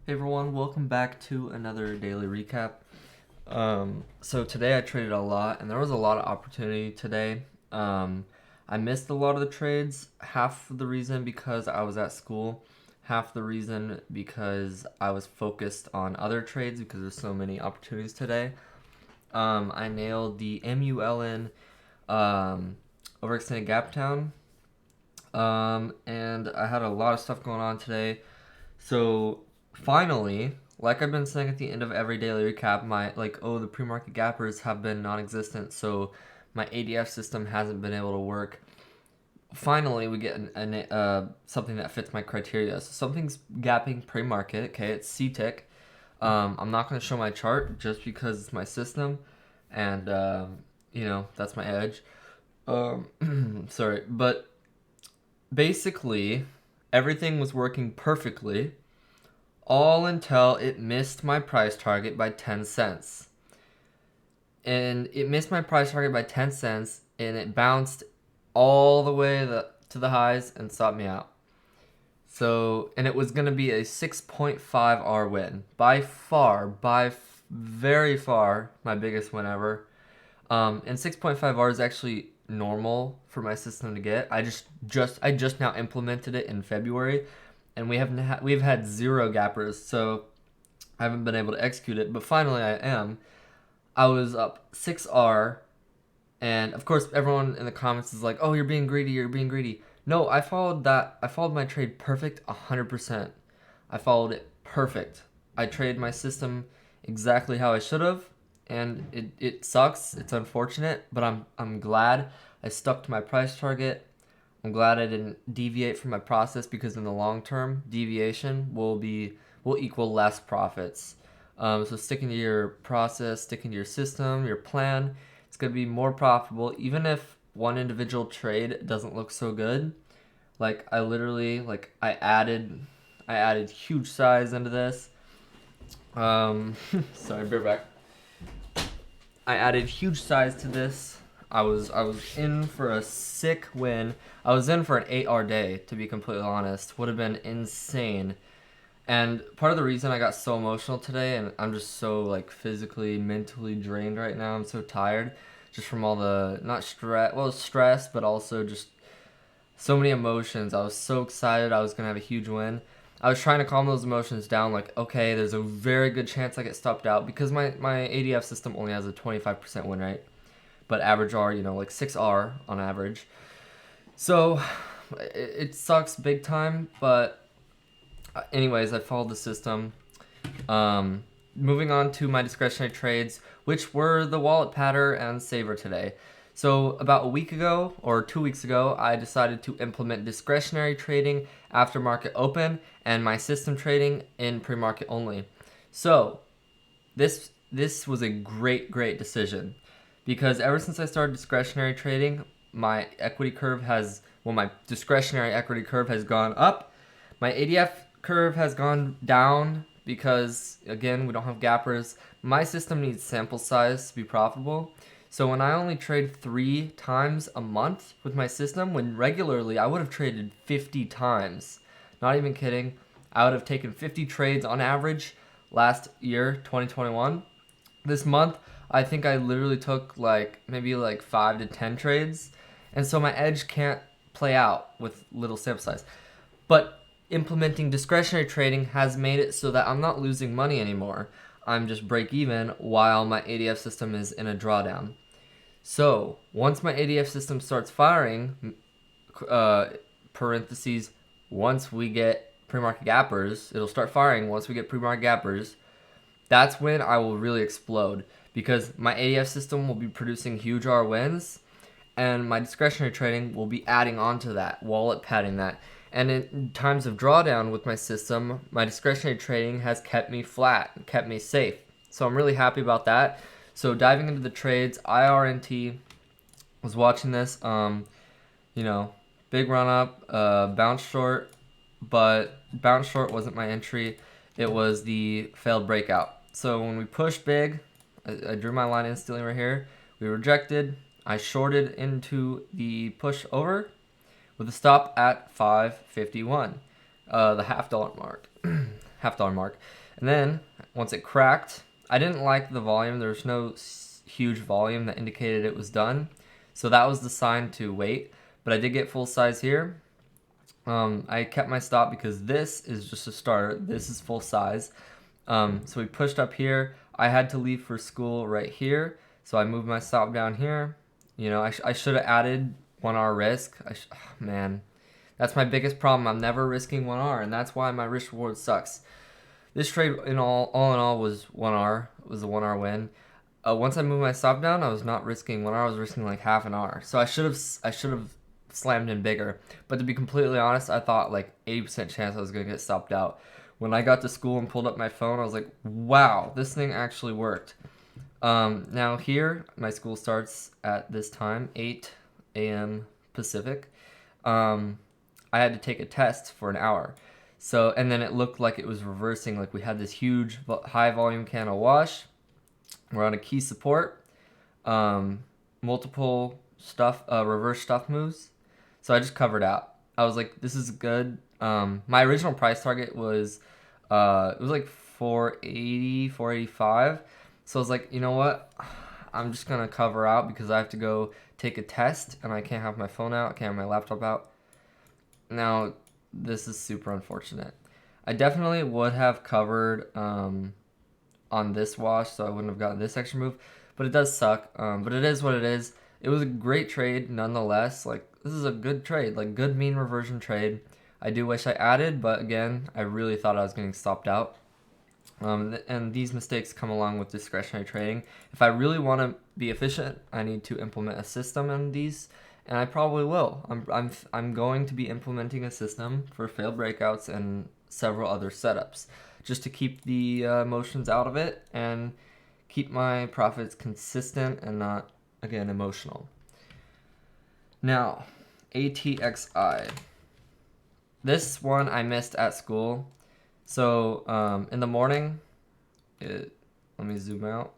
Hey everyone, welcome back to another daily recap. So today I traded a lot, and there was a lot of opportunity today. I missed a lot of the trades. Half of the reason because I was at school, half the reason because I was focused on other trades because there's so many opportunities today. I nailed the MULN overextended gap down, and I had a lot of stuff going on today. So finally, like I've been saying at the end of every daily recap, the pre-market gappers have been non-existent, so my ADF system hasn't been able to work. Finally, we get something that fits my criteria. So something's gapping pre-market. Okay, it's CTIC. I'm not going to show my chart just because it's my system, and that's my edge. Sorry, but basically everything was working perfectly all until it missed my price target by 10 cents. And it missed my price target by 10 cents, and it bounced all the way to the highs and stopped me out. So, and it was going to be a 6.5R win. By far, very far, my biggest win ever. And 6.5R is actually normal for my system to get. I just now implemented it in February, and we've had 0 gappers, so I haven't been able to execute it. But finally, I am. I was up 6R, and of course, everyone in the comments is like, "Oh, you're being greedy. You're being greedy." No, I followed my trade perfect 100%. I followed it perfect. I traded my system exactly how I should have, and it sucks. It's unfortunate, but I'm glad I stuck to my price target. I'm glad I didn't deviate from my process because in the long term, deviation will equal less profits. So sticking to your process, sticking to your system, your plan, it's gonna be more profitable, even if one individual trade doesn't look so good. Like I added huge size into this. Sorry, bear back. I added huge size to this. I was in for a sick win. I was in for an 8R day, to be completely honest. Would have been insane. And part of the reason I got so emotional today, and I'm just so physically, mentally drained right now. I'm so tired, just from all the stress, but also just so many emotions. I was so excited I was gonna have a huge win. I was trying to calm those emotions down, like, okay, there's a very good chance I get stopped out because my ADF system only has a 25% win rate, but average R, 6R on average. So it sucks big time, but anyways, I followed the system. Moving on to my discretionary trades, which were the wallet patter and saver today. So about a week ago or 2 weeks ago, I decided to implement discretionary trading after market open and my system trading in pre-market only. So this was a great decision because ever since I started discretionary trading, my discretionary equity curve has gone up. My ADF curve has gone down because, again, we don't have gappers. My system needs sample size to be profitable. So when I only trade 3 times a month with my system, when regularly I would have traded 50 times. Not even kidding. I would have taken 50 trades on average last year, 2021. This month, I think I literally took maybe 5 to 10 trades. And so my edge can't play out with little sample size. But implementing discretionary trading has made it so that I'm not losing money anymore. I'm just break even while my ADF system is in a drawdown. So once my ADF system starts firing, parentheses, once we get pre-market gappers, it'll start firing once we get pre-market gappers. That's when I will really explode because my ADF system will be producing huge R wins and my discretionary trading will be adding on to that, wallet padding that. And in times of drawdown with my system, my discretionary trading has kept me flat, kept me safe. So I'm really happy about that. So diving into the trades, IRNT was watching this, big run up, bounce short, but bounce short wasn't my entry. It was the failed breakout. So when we pushed big, I drew my line instantly right here. We rejected. I shorted into the push over with a stop at 551, the $0.50 mark. $1 mark. And then once it cracked, I didn't like the volume. There was no huge volume that indicated it was done. So that was the sign to wait. But I did get full size here. I kept my stop because this is just a starter. This is full size. So we pushed up here. I had to leave for school right here. So I moved my stop down here. You know, I should have added 1R risk. Man, that's my biggest problem. I'm never risking 1R, and that's why my risk reward sucks. This trade, all in all, was 1R. It was a 1R win. Once I moved my stop down, I was not risking 1R. I was risking like half an R. So I should have slammed in bigger. But to be completely honest, I thought like 80% chance I was gonna get stopped out. When I got to school and pulled up my phone, I was like, wow, this thing actually worked. Now here, my school starts at this time, 8 a.m. Pacific. I had to take a test for an hour. So, and then it looked like it was reversing, like we had this huge high volume candle wash. We're on a key support, multiple reverse stuff moves. So I just covered out. I was like, this is good. My original price target was, it was like 480, 485. So I was like, you know what? I'm just going to cover out because I have to go take a test and I can't have my phone out. I can't have my laptop out. Now, this is super unfortunate. I definitely would have covered on this wash, so I wouldn't have gotten this extra move. But it does suck. But it is what it is. It was a great trade nonetheless. Like, this is a good trade. Like, good mean reversion trade. I do wish I added, but again, I really thought I was getting stopped out. And these mistakes come along with discretionary trading. If I really want to be efficient, I need to implement a system in these, and I probably will. I'm going to be implementing a system for failed breakouts and several other setups, just to keep the emotions out of it and keep my profits consistent and not, again, emotional. Now, ATXI. This one I missed at school. So in the morning, let me zoom out.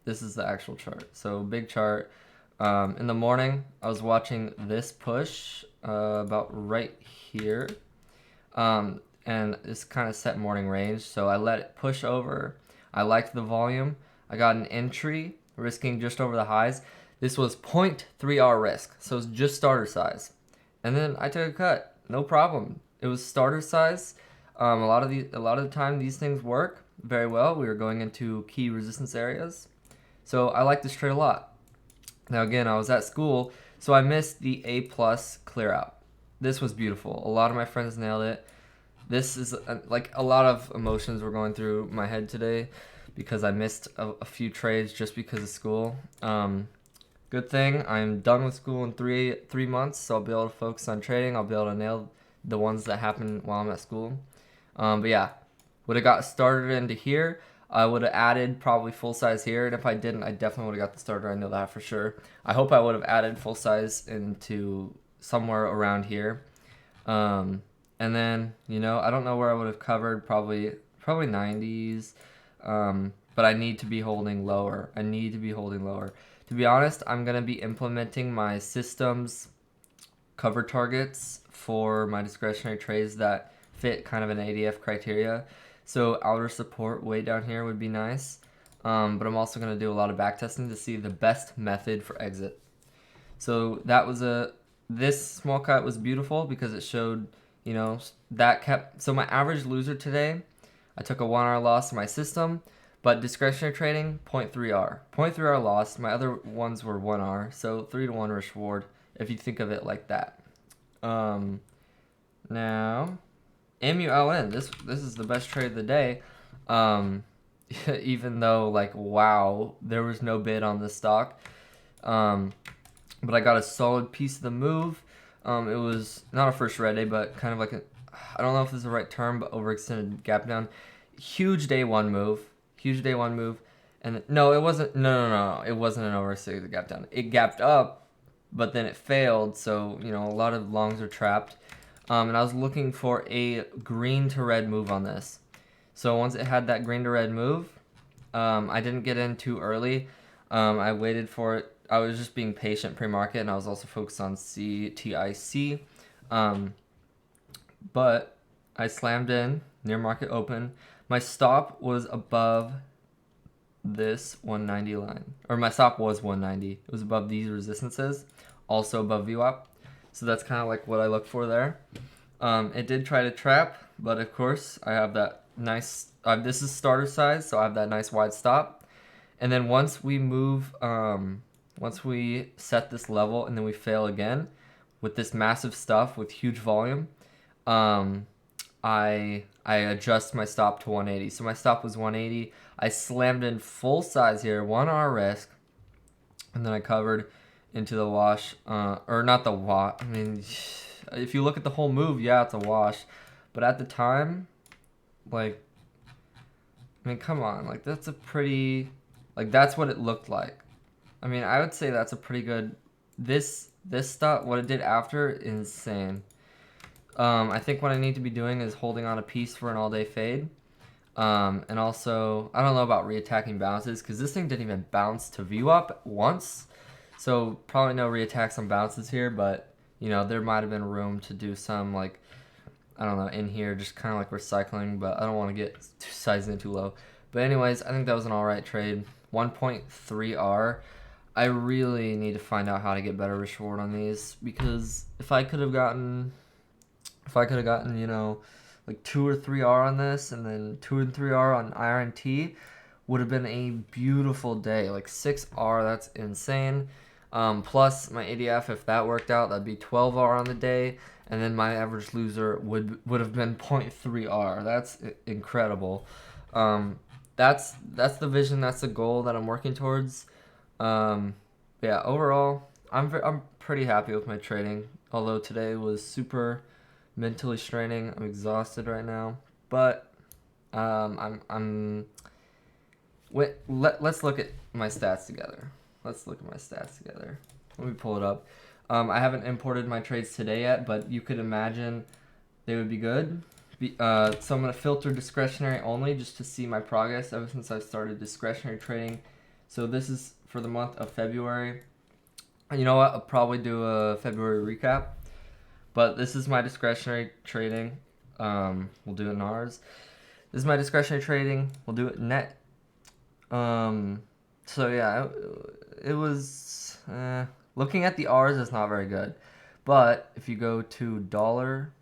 This is the actual chart. So big chart. In the morning, I was watching this push about right here. And this kind of set morning range. So I let it push over. I liked the volume. I got an entry, risking just over the highs. This was 0.3R risk. So it's just starter size. And then I took a cut. No problem. It was starter size. A lot of the time these things work very well. We were going into key resistance areas. So I like this trade a lot. Now again, I was at school, so I missed the A+ clear out. This was beautiful. A lot of my friends nailed it. This is like a lot of emotions were going through my head today because I missed a few trades just because of school. Good thing I'm done with school in three months, so I'll be able to focus on trading. I'll be able to nail the ones that happen while I'm at school. But yeah, would have got started into here. I would have added probably full size here, and if I didn't, I definitely would have got the starter. I know that for sure. I hope I would have added full size into somewhere around here. And then, I don't know where I would have covered, probably 90s. But I need to be holding lower. To be honest, I'm going to be implementing my systems cover targets for my discretionary trades that fit kind of an ADF criteria. So outer support way down here would be nice. But I'm also going to do a lot of back testing to see the best method for exit. So this small cut was beautiful because it showed, so my average loser today, I took a 1R loss in my system, but discretionary trading, 0.3R. 0.3R loss, my other ones were 1R, so 3-to-1 risk reward, if you think of it like that. Now, MULN, this is the best trade of the day. Even though, wow, there was no bid on this stock. But I got a solid piece of the move. It was not a first red day, but kind of like I don't know if this is the right term, but overextended gap down. Huge day one move. And no, it wasn't. No. It wasn't an overextended gap down. It gapped up, but then it failed. So, a lot of longs are trapped. And I was looking for a green to red move on this. So once it had that green to red move, I didn't get in too early. I waited for it. I was just being patient pre-market, and I was also focused on CTIC. But I slammed in near market open. My stop was above this 190 line, or my stop was 190. It was above these resistances, also above VWAP. So that's kind of like what I look for there. It did try to trap, but of course I have that nice, this is starter size, so I have that nice wide stop. And then once we move, once we set this level and then we fail again with this massive stuff with huge volume, I adjust my stop to 180. So my stop was 180. I slammed in full size here, 1R risk, and then I covered into the wash, or not the wash. I mean, if you look at the whole move, yeah, it's a wash. But at the time, like, I mean, come on, like that's a pretty, like that's what it looked like. I mean, I would say that's a pretty good. This stuff, what it did after, insane. I think what I need to be doing is holding on a piece for an all-day fade. And also, I don't know about reattacking bounces because this thing didn't even bounce to VWAP once. So probably no reattacks on bounces here, but you know, there might have been room to do some like, I don't know, in here, just kind of like recycling, but I don't want to get sized in too low. But anyways, I think that was an alright trade. 1.3R. I really need to find out how to get better risk reward on these because if I could have gotten, you know, like 2 or 3R on this and then 2 and 3R on IRNT, would have been a beautiful day. Like 6R, that's insane. Plus my ADF, if that worked out, that'd be 12R on the day, and then my average loser would have been 0.3R. That's incredible. That's the vision. That's the goal that I'm working towards. Yeah, overall, I'm pretty happy with my trading. Although today was super mentally straining. I'm exhausted right now, but let's look at my stats together. Let me pull it up. I haven't imported my trades today yet, but you could imagine they would be good. So I'm going to filter discretionary only just to see my progress ever since I started discretionary trading. So this is for the month of February. And you know what? I'll probably do a February recap. But this is my discretionary trading. We'll do it in ours. This is my discretionary trading. We'll do it net. So yeah, it was looking at the R's is not very good. But if you go to dollar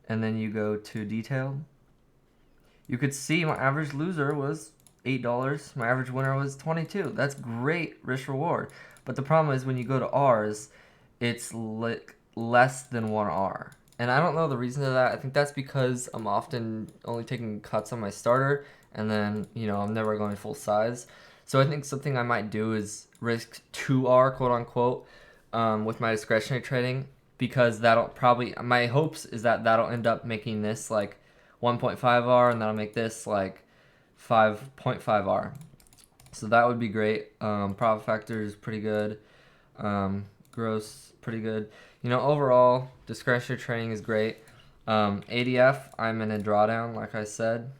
and then you go to detailed, you could see my average loser was $8. My average winner was 22. That's great risk reward. But the problem is when you go to R's, it's like less than 1R. And I don't know the reason to that. I think that's because I'm often only taking cuts on my starter and then, you know, I'm never going full size. So I think something I might do is risk 2R, quote unquote, with my discretionary trading, because that'll probably, my hopes is that that'll end up making this like 1.5R and that'll make this like 5.5R. So that would be great. Profit factor is pretty good. Gross, pretty good. You know, overall, discretionary trading is great. ADF, I'm in a drawdown, like I said.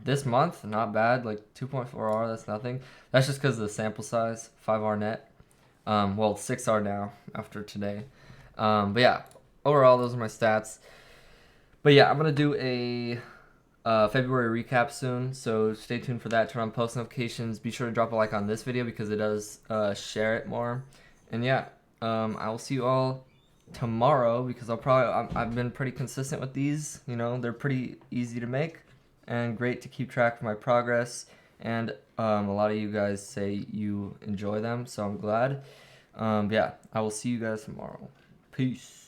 This month, not bad, like 2.4R, that's nothing. That's just because of the sample size, 5R net. Well, 6R now after today. But yeah, overall, those are my stats. But yeah, I'm going to do a February recap soon, so stay tuned for that. Turn on post notifications. Be sure to drop a like on this video because it does share it more. And yeah, I will see you all tomorrow because I've been pretty consistent with these. You know, they're pretty easy to make and great to keep track of my progress. And a lot of you guys say you enjoy them, so I'm glad. Yeah, I will see you guys tomorrow. Peace.